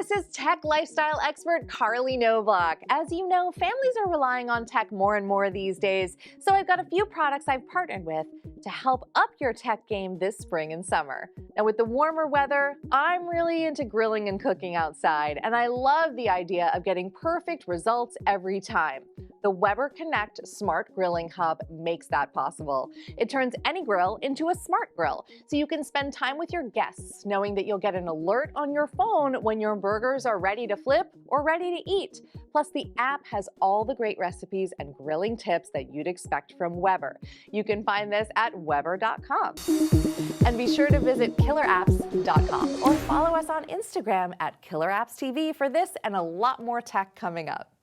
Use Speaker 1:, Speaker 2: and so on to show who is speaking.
Speaker 1: this is tech lifestyle expert Carly Knobloch. As you know, families are relying on tech more and more these days, so I've got a few products I've partnered with to help up your tech game this spring and summer. Now with the warmer weather, I'm really into grilling and cooking outside, and I love the idea of getting perfect results every time. The Weber Connect Smart Grilling Hub makes that possible. It turns any grill into a smart grill, so you can spend time with your guests knowing that you'll get an alert on your phone when your burgers are ready to flip or ready to eat. Plus, the app has all the great recipes and grilling tips that you'd expect from Weber. You can find this at Weber.com. And be sure to visit KillerApps.com or follow us on Instagram at KillerAppsTV for this and a lot more tech coming up.